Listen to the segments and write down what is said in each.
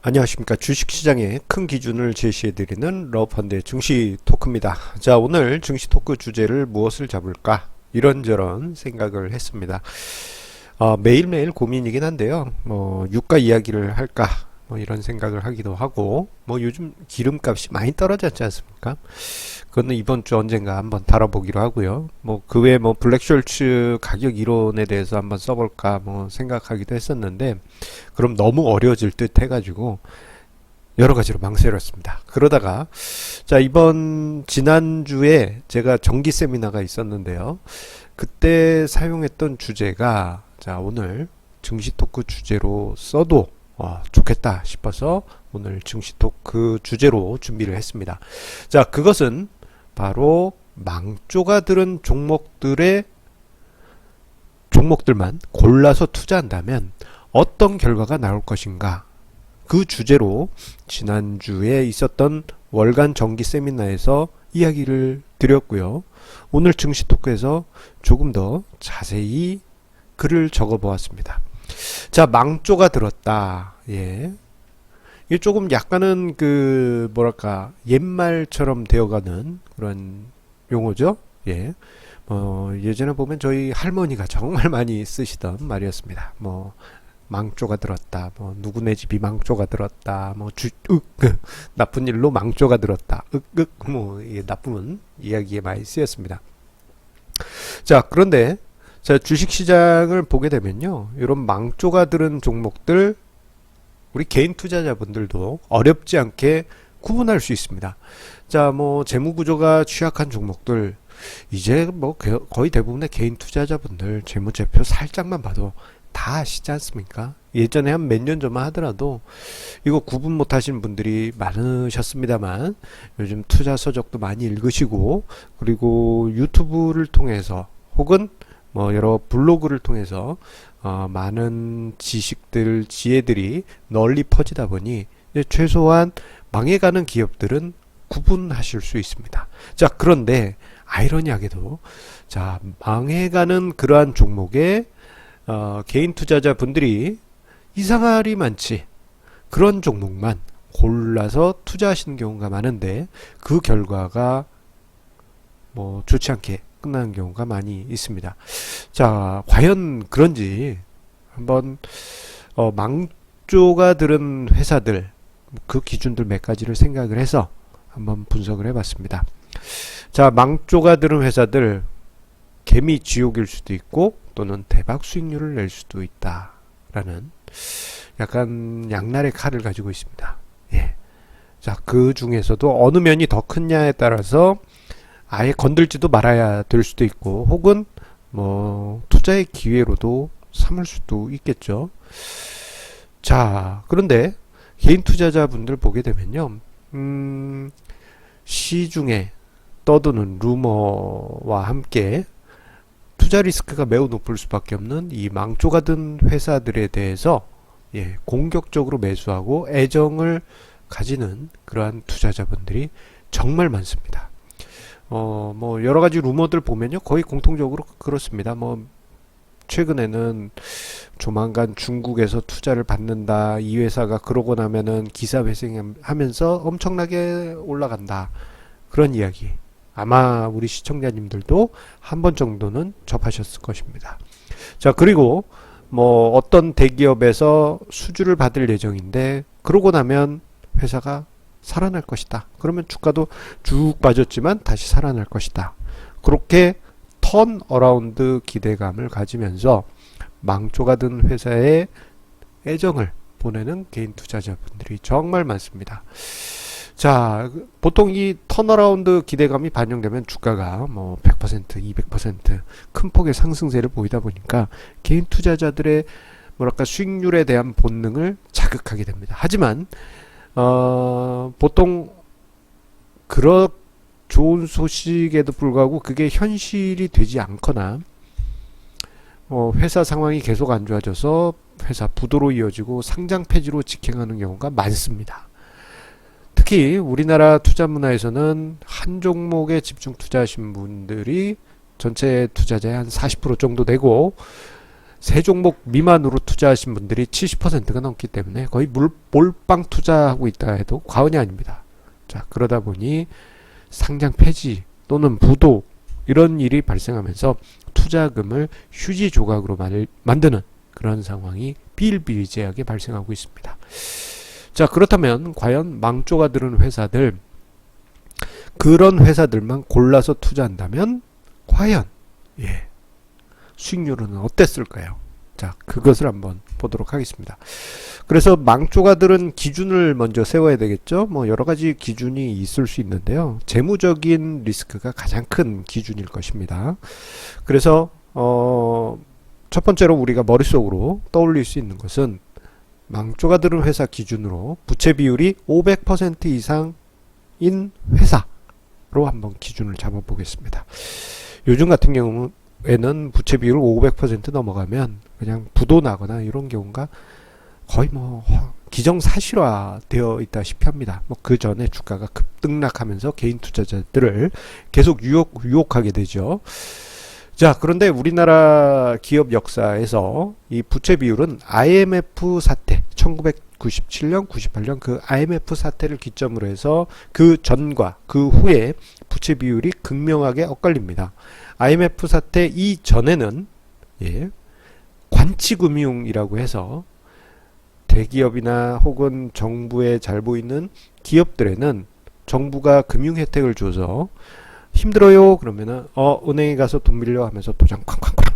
안녕하십니까. 주식시장의 큰 기준을 제시해드리는 러펀드의 증시 토크입니다. 자, 오늘 증시 토크 주제를 무엇을 잡을까? 이런저런 생각을 했습니다. 매일매일 고민이긴 한데요. 유가 이야기를 할까? 이런 생각을 하기도 하고, 요즘 기름값이 많이 떨어졌지 않습니까? 그거는 이번 주 언젠가 한번 다뤄보기로 하고요. 그 외에 블랙쇼츠 가격 이론에 대해서 한번 써볼까 생각하기도 했었는데, 그럼 너무 어려워질 듯 해가지고, 여러 가지로 망설였습니다. 그러다가, 자, 지난주에 제가 정기 세미나가 있었는데요. 그때 사용했던 주제가, 자, 오늘 증시 토크 주제로 써도 좋겠다 싶어서 오늘 증시 토크 주제로 준비를 했습니다. 자, 그것은 바로 망조가 들은 종목들만 골라서 투자한다면 어떤 결과가 나올 것인가, 그 주제로 지난주에 있었던 월간 정기 세미나에서 이야기를 드렸고요. 오늘 증시 토크에서 조금 더 자세히 글을 적어 보았습니다. 자, 망조가 들었다. 예. 이게 조금 약간은 옛말처럼 되어가는 그런 용어죠. 예. 예전에 보면 저희 할머니가 정말 많이 쓰시던 말이었습니다. 망조가 들었다. 누구네 집이 망조가 들었다. 나쁜 일로 망조가 들었다. 나쁜 이야기에 많이 쓰였습니다. 자, 그런데 자, 주식시장을 보게 되면요, 이런 망조가 들은 종목들 우리 개인 투자자분들도 어렵지 않게 구분할 수 있습니다. 자, 재무구조가 취약한 종목들, 이제 거의 대부분의 개인 투자자분들 재무제표 살짝만 봐도 다 아시지 않습니까? 예전에 한 몇 년 전만 하더라도 이거 구분 못 하시는 분들이 많으셨습니다만, 요즘 투자 서적도 많이 읽으시고, 그리고 유튜브를 통해서 혹은 여러 블로그를 통해서 많은 지식들, 지혜들이 널리 퍼지다 보니 최소한 망해가는 기업들은 구분하실 수 있습니다. 자, 그런데 아이러니하게도 자, 망해가는 그러한 종목에 개인 투자자분들이 이상할이 많지, 그런 종목만 골라서 투자하시는 경우가 많은데, 그 결과가 좋지 않게 끝나는 경우가 많이 있습니다. 자, 과연 그런지 한번 망조가 들은 회사들, 그 기준들 몇 가지를 생각을 해서 한번 분석을 해봤습니다. 자, 망조가 들은 회사들, 개미 지옥일 수도 있고 또는 대박 수익률을 낼 수도 있다라는 약간 양날의 칼을 가지고 있습니다. 예. 자, 그 중에서도 어느 면이 더 크냐에 따라서 아예 건들지도 말아야 될 수도 있고, 혹은 투자의 기회로도 삼을 수도 있겠죠. 자, 그런데 개인 투자자분들 보게 되면요, 시중에 떠도는 루머와 함께 투자 리스크가 매우 높을 수밖에 없는 이 망조가 든 회사들에 대해서 공격적으로 매수하고 애정을 가지는 그러한 투자자분들이 정말 많습니다. 여러 가지 루머들 보면요, 거의 공통적으로 그렇습니다. 최근에는 조만간 중국에서 투자를 받는다, 이 회사가 그러고 나면은 기사회생하면서 엄청나게 올라간다, 그런 이야기 아마 우리 시청자님들도 한 번 정도는 접하셨을 것입니다. 자, 그리고 어떤 대기업에서 수주를 받을 예정인데, 그러고 나면 회사가 살아날 것이다. 그러면 주가도 쭉 빠졌지만 다시 살아날 것이다. 그렇게 턴 어라운드 기대감을 가지면서 망조가 든 회사에 애정을 보내는 개인 투자자분들이 정말 많습니다. 자, 보통 이 턴어라운드 기대감이 반영되면 주가가 100%, 200% 큰 폭의 상승세를 보이다 보니까 개인 투자자들의 수익률에 대한 본능을 자극하게 됩니다. 하지만 보통 그런 좋은 소식에도 불구하고 그게 현실이 되지 않거나 회사 상황이 계속 안 좋아져서 회사 부도로 이어지고 상장 폐지로 직행하는 경우가 많습니다. 특히 우리나라 투자 문화에서는 한 종목에 집중 투자하신 분들이 전체 투자자의 한 40% 정도 되고, 세 종목 미만으로 투자하신 분들이 70%가 넘기 때문에 거의 몰빵 투자하고 있다 해도 과언이 아닙니다. 자, 그러다 보니 상장 폐지 또는 부도 이런 일이 발생하면서 투자금을 휴지 조각으로 만드는 그런 상황이 비일비재하게 발생하고 있습니다. 자, 그렇다면 과연 망조가 들은 회사들, 그런 회사들만 골라서 투자한다면 과연 수익률은 어땠을까요? 자, 그것을 한번 보도록 하겠습니다. 그래서 망조가 들은 기준을 먼저 세워야 되겠죠. 뭐 여러 가지 기준이 있을 수 있는데요. 재무적인 리스크가 가장 큰 기준일 것입니다. 그래서 첫 번째로 우리가 머릿속으로 떠올릴 수 있는 것은 망조가 들은 회사 기준으로 부채 비율이 500% 이상인 회사로 한번 기준을 잡아보겠습니다. 요즘 같은 경우에는 부채 비율 500% 넘어가면 그냥 부도 나거나 이런 경우가 거의 뭐 기정사실화 되어 있다시피 합니다. 뭐 그 전에 주가가 급등락하면서 개인 투자자들을 계속 유혹하게 되죠. 자, 그런데 우리나라 기업 역사에서 이 부채 비율은 IMF 사태, 1997년, 98년 그 IMF 사태를 기점으로 해서 그 전과 그 후에 부채 비율이 극명하게 엇갈립니다. IMF 사태 이전에는 관치금융이라고 해서 대기업이나 혹은 정부에 잘 보이는 기업들에는 정부가 금융 혜택을 줘서 힘들어요 그러면은 은행에 가서 돈 빌려 하면서 도장 쾅쾅쾅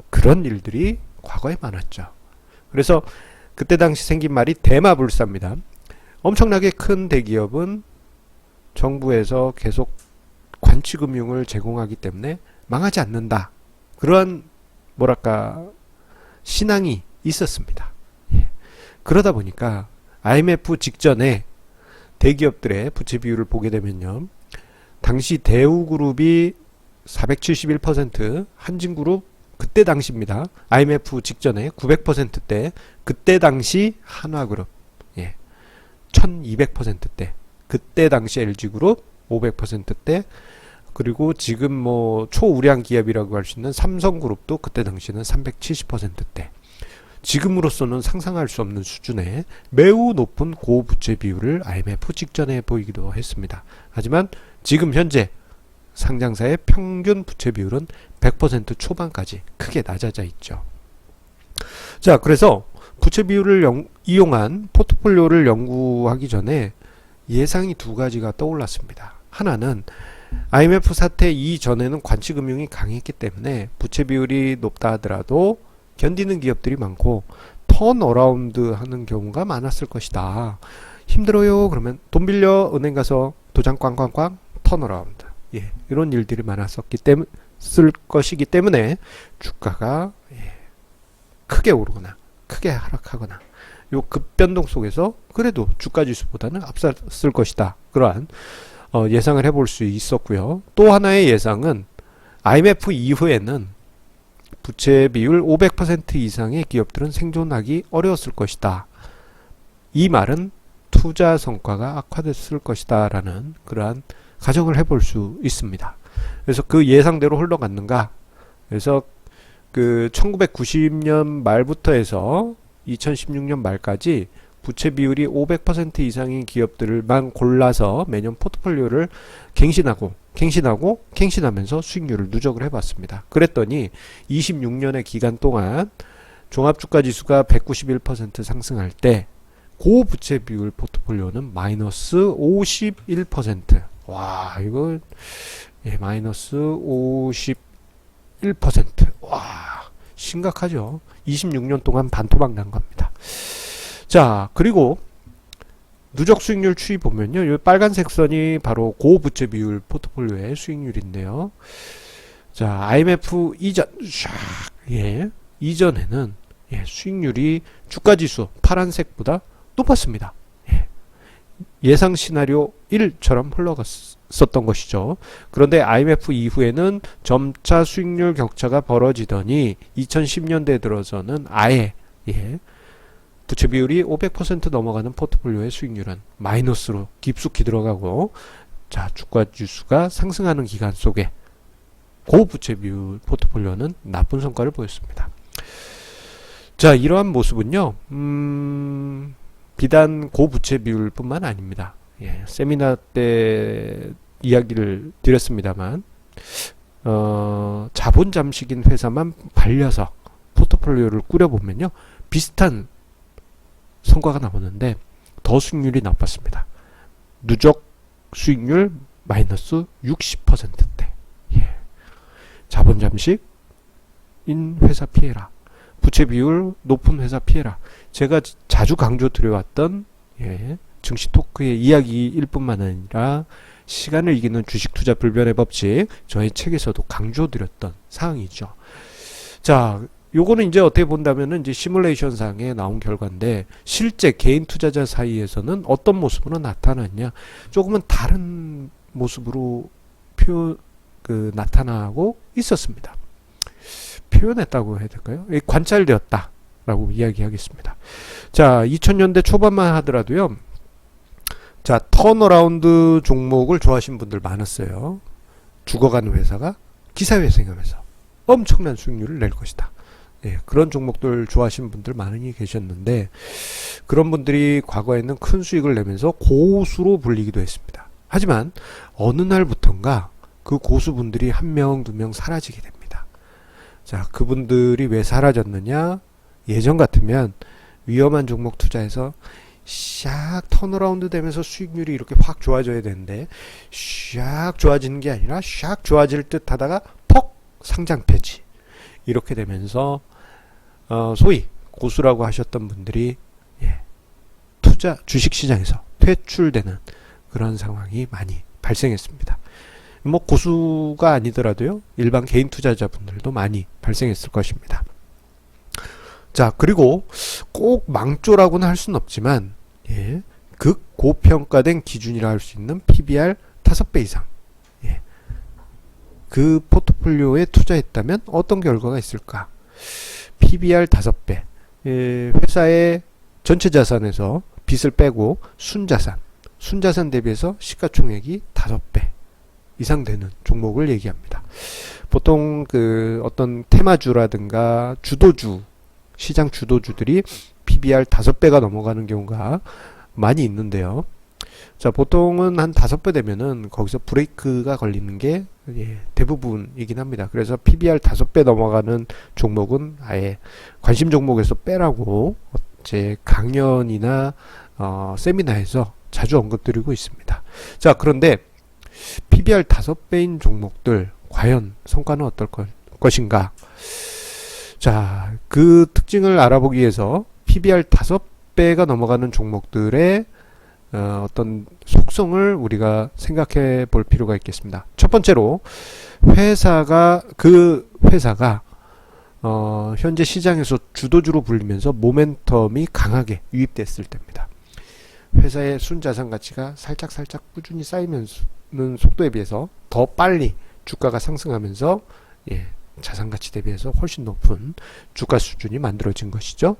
그런 일들이 과거에 많았죠. 그래서 그때 당시 생긴 말이 대마불사입니다. 엄청나게 큰 대기업은 정부에서 계속 관치금융을 제공하기 때문에 망하지 않는다. 그러한 뭐랄까 신앙이 있었습니다. 그러다 보니까 IMF 직전에 대기업들의 부채 비율을 보게 되면요. 당시 대우그룹이 471%, 한진그룹 그때 당시입니다. IMF 직전에 900%대, 그때 당시 한화그룹 1200%대, 그때 당시 LG그룹 500%대, 그리고 지금 뭐 초우량 기업이라고 할 수 있는 삼성그룹도 그때 당시는 370%대. 지금으로서는 상상할 수 없는 수준의 매우 높은 고부채 비율을 IMF 직전에 보이기도 했습니다. 하지만 지금 현재 상장사의 평균 부채 비율은 100% 초반까지 크게 낮아져 있죠. 자, 그래서 부채 비율을 이용한 포트폴리오를 연구하기 전에 예상이 두 가지가 떠올랐습니다. 하나는 IMF 사태 이전에는 관치금융이 강했기 때문에 부채 비율이 높다 하더라도 견디는 기업들이 많고 턴어라운드 하는 경우가 많았을 것이다. 힘들어요 그러면 돈 빌려 은행 가서 도장 꽝꽝꽝 턴어라운드 이런 일들이 쓸 것이기 때문에 주가가 크게 오르거나 크게 하락하거나 요 급변동 속에서 그래도 주가 지수보다는 앞섰을 것이다. 그러한 예상을 해볼 수 있었고요. 또 하나의 예상은 IMF 이후에는 부채 비율 500% 이상의 기업들은 생존하기 어려웠을 것이다. 이 말은 투자 성과가 악화됐을 것이다 라는 그러한 가정을 해볼 수 있습니다. 그래서 그 예상대로 흘러갔는가? 그래서 그 1990년 말부터 해서 2016년 말까지 부채 비율이 500% 이상인 기업들만 골라서 매년 포트폴리오를 갱신하면서 수익률을 누적을 해봤습니다. 그랬더니 26년의 기간 동안 종합주가지수가 191% 상승할 때 고부채 비율 포트폴리오는 마이너스 51%. 와, 이거 마이너스 51%. 와, 심각하죠. 26년 동안 반토막 난 겁니다. 자, 그리고 누적 수익률 추이 보면요. 이 빨간색 선이 바로 고부채 비율 포트폴리오의 수익률인데요. 자, IMF 이전에는 수익률이 주가지수 파란색보다 높았습니다. 예상 시나리오 1처럼 흘러갔었던 것이죠. 그런데 IMF 이후에는 점차 수익률 격차가 벌어지더니 2010년대에 들어서는 아예 부채 비율이 500% 넘어가는 포트폴리오의 수익률은 마이너스로 깊숙이 들어가고 자, 주가 지수가 상승하는 기간 속에 고부채 비율 포트폴리오는 나쁜 성과를 보였습니다. 자, 이러한 모습은요, 비단 고부채 비율뿐만 아닙니다. 예, 세미나 때 이야기를 드렸습니다만, 자본 잠식인 회사만 발려서 포트폴리오를 꾸려보면요, 비슷한 성과가 나오는데 더 수익률이 나빴습니다. 누적 수익률 마이너스 60%대. 예. 자본 잠식인 회사 피해라. 부채 비율 높은 회사 피해라. 제가 자주 강조 드려왔던 증시 토크의 이야기일 뿐만 아니라 시간을 이기는 주식 투자 불변의 법칙, 저희 책에서도 강조 드렸던 사항이죠. 자, 요거는 이제 어떻게 본다면은 이제 시뮬레이션 상에 나온 결과인데, 실제 개인 투자자 사이에서는 어떤 모습으로 나타났냐, 조금은 다른 모습으로 나타나고 있었습니다. 표현했다고 해야 될까요? 관찰되었다 라고 이야기하겠습니다. 자, 2000년대 초반만 하더라도요, 자, 턴어라운드 종목을 좋아하시는 분들 많았어요. 죽어가는 회사가 기사회생하면서 엄청난 수익률을 낼 것이다. 예, 그런 종목들 좋아하시는 분들 많이 계셨는데, 그런 분들이 과거에는 큰 수익을 내면서 고수로 불리기도 했습니다. 하지만 어느 날부턴가 그 고수분들이 한 명, 두 명 사라지게 됩니다. 자, 그분들이 왜 사라졌느냐? 예전 같으면 위험한 종목 투자해서 샥 턴어라운드 되면서 수익률이 이렇게 확 좋아져야 되는데, 샥 좋아지는 게 아니라 샥 좋아질 듯 하다가 퍽 상장 폐지. 이렇게 되면서 소위 고수라고 하셨던 분들이 주식시장에서 퇴출되는 그런 상황이 많이 발생했습니다. 뭐 고수가 아니더라도요, 일반 개인 투자자분들도 많이 발생했을 것입니다. 자, 그리고 꼭 망조라고는 할 수는 없지만, 극고평가된 기준이라 할 수 있는 PBR 5배 이상, 그 포트폴리오에 투자했다면 어떤 결과가 있을까? PBR 5배, 회사의 전체 자산에서 빚을 빼고 순자산 대비해서 시가총액이 5배 이상 되는 종목을 얘기합니다. 보통 어떤 테마주라든가 주도주, 시장 주도주들이 PBR 5배가 넘어가는 경우가 많이 있는데요. 자, 보통은 한 5배 되면은 거기서 브레이크가 걸리는 게 대부분이긴 합니다. 그래서 PBR 5배 넘어가는 종목은 아예 관심 종목에서 빼라고 제 강연이나 세미나에서 자주 언급드리고 있습니다. 자, 그런데 PBR 5배인 종목들 과연 성과는 어떨 것인가? 자, 그 특징을 알아보기 위해서 PBR 5배가 넘어가는 종목들의 어떤 속성을 우리가 생각해 볼 필요가 있겠습니다. 첫 번째로 회사가 현재 시장에서 주도주로 불리면서 모멘텀이 강하게 유입됐을 때입니다. 회사의 순자산 가치가 살짝 꾸준히 쌓이는 속도에 비해서 더 빨리 주가가 상승하면서 자산 가치 대비해서 훨씬 높은 주가 수준이 만들어진 것이죠.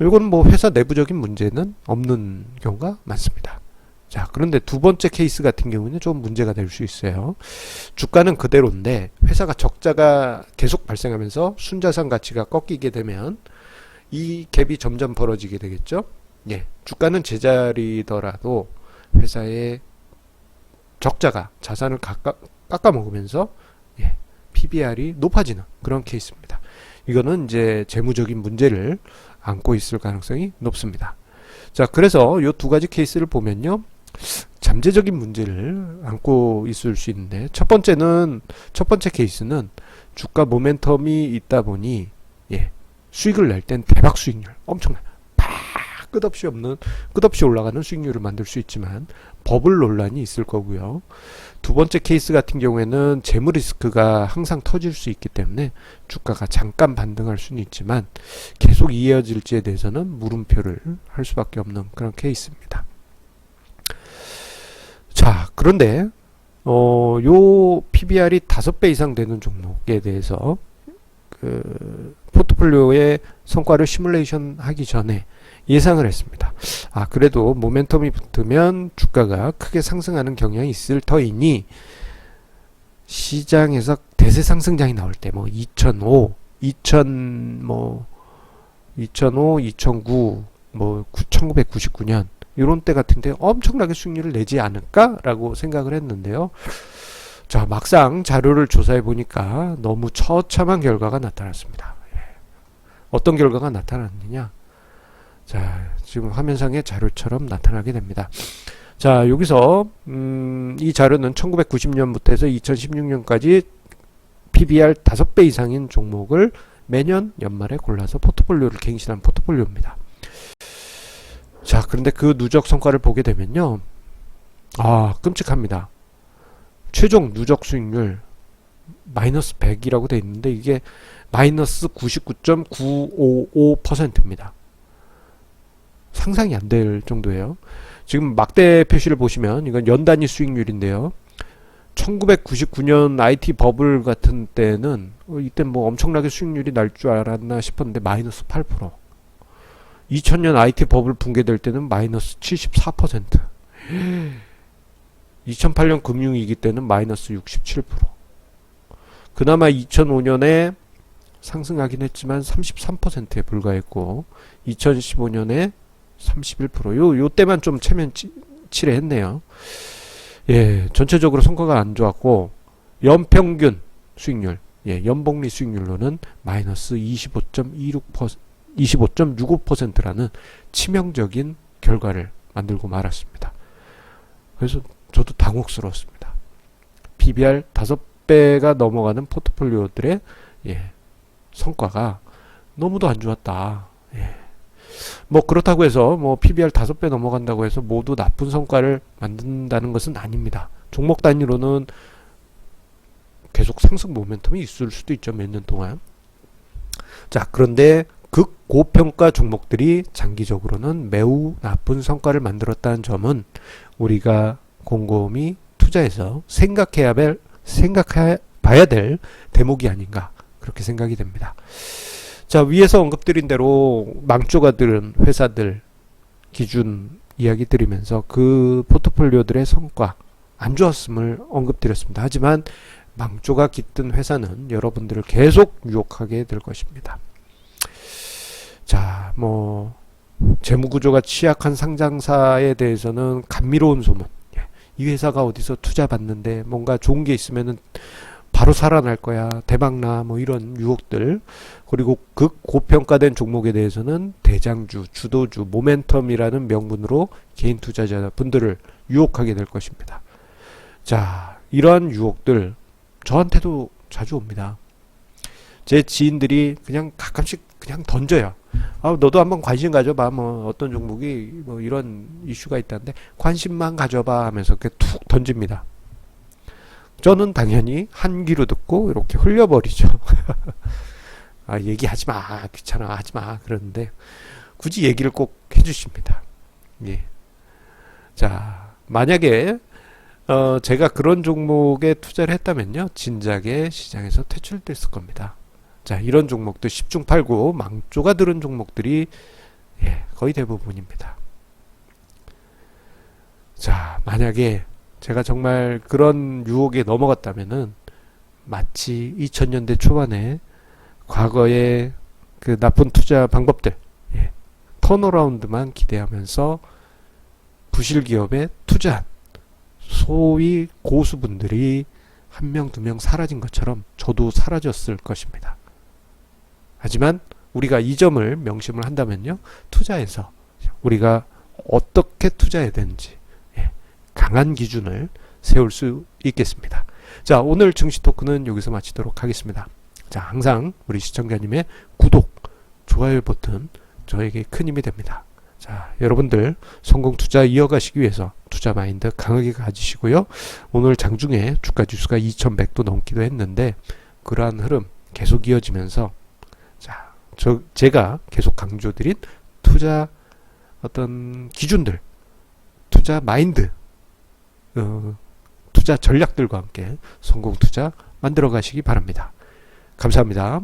이건 뭐 회사 내부적인 문제는 없는 경우가 많습니다. 자, 그런데 두 번째 케이스 같은 경우는 좀 문제가 될 수 있어요. 주가는 그대로인데 회사가 적자가 계속 발생하면서 순자산 가치가 꺾이게 되면 이 갭이 점점 벌어지게 되겠죠. 주가는 제자리더라도 회사의 적자가 자산을 깎아 먹으면서 PBR이 높아지는 그런 케이스입니다. 이거는 이제 재무적인 문제를 안고 있을 가능성이 높습니다. 자, 그래서 이 두 가지 케이스를 보면요, 잠재적인 문제를 안고 있을 수 있는데, 첫 번째 케이스는 주가 모멘텀이 있다 보니 수익을 낼 땐 대박 수익률, 엄청난 끝없이 올라가는 수익률을 만들 수 있지만 버블 논란이 있을 거고요. 두 번째 케이스 같은 경우에는 재무 리스크가 항상 터질 수 있기 때문에 주가가 잠깐 반등할 수는 있지만 계속 이어질지에 대해서는 물음표를 할 수밖에 없는 그런 케이스입니다. 자, 그런데 요 PBR이 5배 이상 되는 종목에 대해서 포트폴리오의 성과를 시뮬레이션 하기 전에 예상을 했습니다. 그래도 모멘텀이 붙으면 주가가 크게 상승하는 경향이 있을 터이니 시장에서 대세 상승장이 나올 때 뭐 2005, 2009, 뭐 1999년 이런 때 같은데 엄청나게 수익률을 내지 않을까라고 생각을 했는데요. 자, 막상 자료를 조사해 보니까 너무 처참한 결과가 나타났습니다. 어떤 결과가 나타났느냐? 자, 지금 화면상의 자료처럼 나타나게 됩니다. 자, 여기서 이 자료는 1990년부터 해서 2016년까지 PBR 5배 이상인 종목을 매년 연말에 골라서 포트폴리오를 갱신한 포트폴리오입니다. 자, 그런데 그 누적 성과를 보게 되면요, 끔찍합니다. 최종 누적 수익률 마이너스 100이라고 되어 있는데 이게 마이너스 99.955%입니다. 상상이 안 될 정도예요. 지금 막대 표시를 보시면 이건 연단위 수익률인데요. 1999년 IT 버블 같은 때는 이때 뭐 엄청나게 수익률이 날 줄 알았나 싶었는데 마이너스 8%. 2000년 IT 버블 붕괴될 때는 마이너스 74%. 2008년 금융위기 때는 마이너스 67%. 그나마 2005년에 상승하긴 했지만 33%에 불과했고 2015년에 31%. 요 때만 좀 체면치레했네요. 예, 전체적으로 성과가 안 좋았고 연평균 수익률, 연복리 수익률로는 마이너스 25.65%라는 치명적인 결과를 만들고 말았습니다. 그래서 저도 당혹스러웠습니다. PBR 5배가 넘어가는 포트폴리오들의 성과가 너무도 안 좋았다. 뭐 그렇다고 해서 뭐 PBR 5배 넘어간다고 해서 모두 나쁜 성과를 만든다는 것은 아닙니다. 종목 단위로는 계속 상승 모멘텀이 있을 수도 있죠. 몇 년 동안. 자, 그런데 극고평가 종목들이 장기적으로는 매우 나쁜 성과를 만들었다는 점은 우리가 곰곰이 투자해서 생각해봐야 될 대목이 아닌가 그렇게 생각이 됩니다. 자, 위에서 언급드린 대로 망조가 들은 회사들 기준 이야기 드리면서 그 포트폴리오들의 성과 안 좋았음을 언급드렸습니다. 하지만 망조가 깃든 회사는 여러분들을 계속 유혹하게 될 것입니다. 자, 뭐 재무구조가 취약한 상장사에 대해서는 감미로운 소문. 이 회사가 어디서 투자 받는데 뭔가 좋은 게 있으면은 바로 살아날 거야, 대박나, 뭐 이런 유혹들. 그리고 극고평가된 종목에 대해서는 대장주, 주도주, 모멘텀이라는 명분으로 개인 투자자분들을 유혹하게 될 것입니다. 자, 이러한 유혹들 저한테도 자주 옵니다. 제 지인들이 그냥 가끔씩 그냥 던져요. 너도 한번 관심 가져봐. 뭐 어떤 종목이 뭐 이런 이슈가 있다는데 관심만 가져봐 하면서 그렇게 툭 던집니다. 저는 당연히 한 귀로 듣고 이렇게 흘려버리죠. 얘기하지 마, 귀찮아, 하지 마. 그러는데 굳이 얘기를 꼭 해주십니다. 예. 자, 만약에 제가 그런 종목에 투자를 했다면요, 진작에 시장에서 퇴출됐을 겁니다. 자, 이런 종목들 10중 8구 망조가 들은 종목들이 거의 대부분입니다. 자, 만약에 제가 정말 그런 유혹에 넘어갔다면은 마치 2000년대 초반에 과거의 그 나쁜 투자 방법들, 턴어라운드만 기대하면서 부실 기업에 투자한 소위 고수분들이 한 명, 두 명 사라진 것처럼 저도 사라졌을 것입니다. 하지만 우리가 이 점을 명심을 한다면요, 투자에서 우리가 어떻게 투자해야 되는지 강한 기준을 세울 수 있겠습니다. 자, 오늘 증시 토크는 여기서 마치도록 하겠습니다. 자, 항상 우리 시청자님의 구독, 좋아요 버튼 저에게 큰 힘이 됩니다. 자, 여러분들 성공 투자 이어가시기 위해서 투자 마인드 강하게 가지시고요. 오늘 장중에 주가 지수가 2100도 넘기도 했는데 그러한 흐름 계속 이어지면서 자, 제가 계속 강조드린 투자 어떤 기준들, 투자 마인드, 투자 전략들과 함께 성공 투자 만들어 가시기 바랍니다. 감사합니다.